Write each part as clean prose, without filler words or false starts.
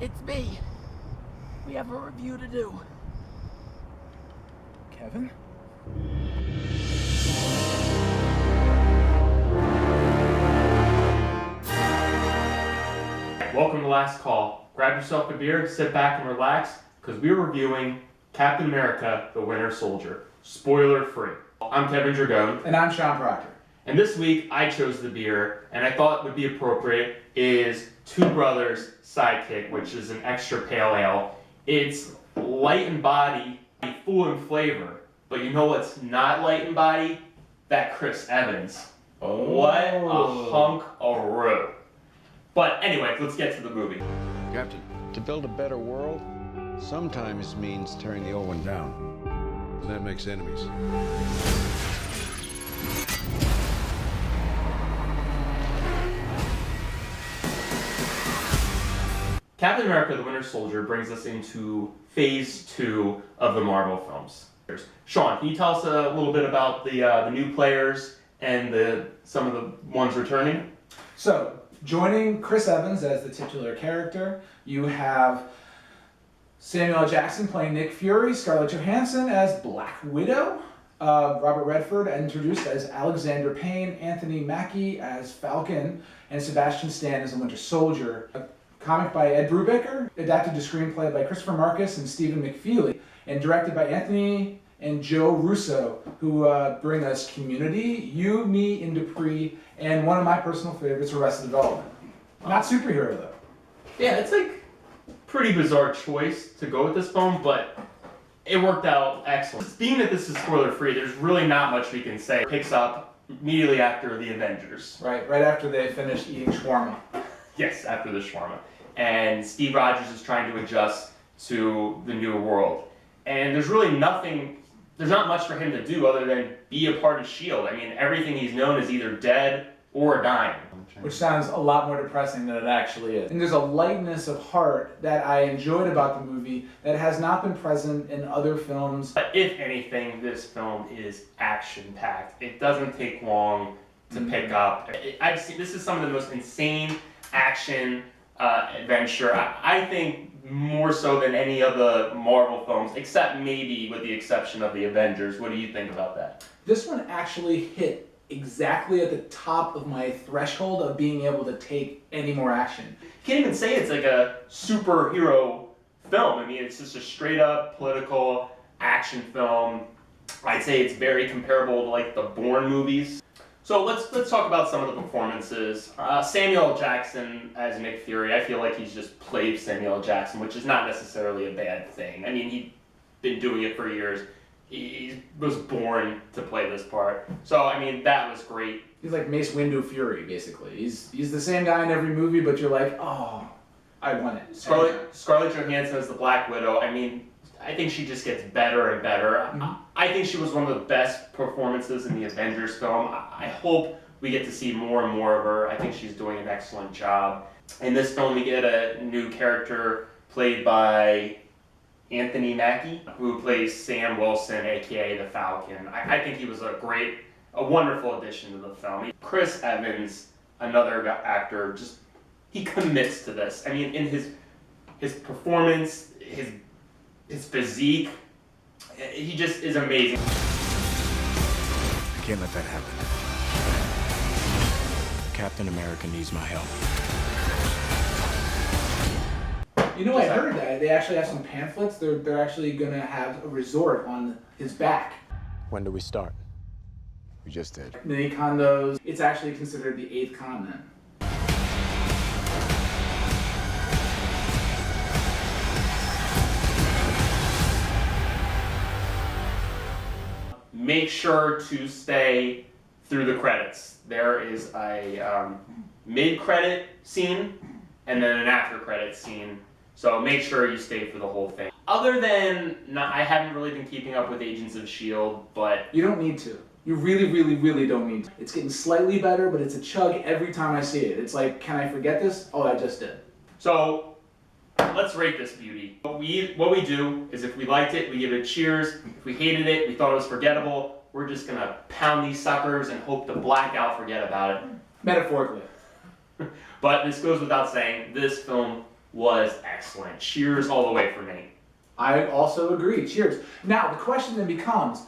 It's me. We have a review to do. Kevin? Welcome to Last Call. Grab yourself a beer, sit back and relax, because we're reviewing Captain America, the Winter Soldier. Spoiler free. I'm Kevin Dragone. And I'm Shawn Proctor. And this week I chose the beer, and I thought would be appropriate is Two Brothers Sidekick, which is an extra pale ale. It's light in body, full in flavor, but you know what's not light in body? That Chris Evans. Oh. What a hunk of roux. But anyway, let's get to the movie. Captain, to build a better world, sometimes means tearing the old one down. And that makes enemies. Captain America, the Winter Soldier brings us into Phase 2 of the Marvel films. Shawn, can you tell us a little bit about the new players and some of the ones returning? So, joining Chris Evans as the titular character, you have Samuel L. Jackson playing Nick Fury, Scarlett Johansson as Black Widow, Robert Redford introduced as Alexander Payne, Anthony Mackie as Falcon, and Sebastian Stan as the Winter Soldier. A comic by Ed Brubaker, adapted to screenplay by Christopher Marcus and Stephen McFeely, and directed by Anthony and Joe Russo, who bring us Community, You, Me, and Dupree, and one of my personal favorites, Arrested Development. Not superhero, though. Yeah, it's like pretty bizarre choice to go with this film, but it worked out excellent. Being that this is spoiler-free, there's really not much we can say. It picks up immediately after the Avengers. Right after they finished eating shawarma. Yes, after the shawarma. And Steve Rogers is trying to adjust to the new world. And there's not much for him to do other than be a part of S.H.I.E.L.D. I mean, everything he's known is either dead or dying. Which sounds a lot more depressing than it actually is. And there's a lightness of heart that I enjoyed about the movie that has not been present in other films. But if anything, this film is action-packed. It doesn't take long to pick up. This is some of the most insane action adventure. I think more so than any of the Marvel films, except maybe with the exception of the Avengers. What do you think about that? This one actually hit exactly at the top of my threshold of being able to take any more action. You can't even say it's like a superhero film. I mean, it's just a straight up political action film. I'd say it's very comparable to like the Bourne movies. So let's talk about some of the performances. Samuel L. Jackson as Nick Fury, I feel like he's just played Samuel L. Jackson, which is not necessarily a bad thing. I mean, he'd been doing it for years. He was born to play this part. So, I mean, that was great. He's like Mace Windu Fury, basically. He's the same guy in every movie, but you're like, oh, I want it. Scarlett Johansson as the Black Widow, I mean, I think she just gets better and better. Mm-hmm. I think she was one of the best performances in the Avengers film. I hope we get to see more and more of her. I think she's doing an excellent job. In this film, we get a new character played by Anthony Mackie, who plays Sam Wilson, aka the Falcon. I think he was a wonderful addition to the film. Chris Evans, another actor, just he commits to this. I mean, in his performance, his physique, he just is amazing. I can't let that happen. Captain America needs my help. You know, I heard that they actually have some pamphlets. They're actually going to have a resort on his back. When do we start? We just did. Mini condos. It's actually considered the 8th continent. Make sure to stay through the credits. There is a mid-credit scene and then an after-credit scene. So make sure you stay for the whole thing. Other than, I haven't really been keeping up with Agents of S.H.I.E.L.D., but... You don't need to. You really, really, really don't need to. It's getting slightly better, but it's a chug every time I see it. It's like, can I forget this? Oh, I just did. So, let's rate this beauty. What we do is if we liked it, we give it cheers. If we hated it, we thought it was forgettable, we're just gonna pound these suckers and hope to black out, forget about it. Metaphorically. But this goes without saying, this film was excellent. Cheers all the way for me. I also agree. Cheers. Now, the question then becomes,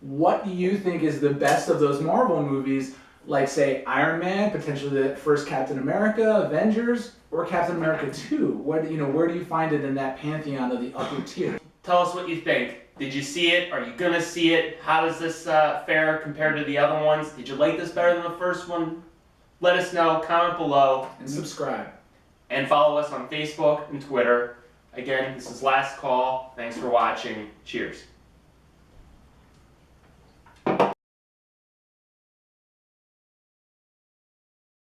what do you think is the best of those Marvel movies, like, say, Iron Man, potentially the first Captain America, Avengers, or Captain America 2? Where do you find it in that pantheon of the upper tier? Tell us what you think. Did you see it? Are you going to see it? How does this fare compared to the other ones? Did you like this better than the first one? Let us know. Comment below. And subscribe. And follow us on Facebook and Twitter. Again, this is Last Call. Thanks for watching. Cheers.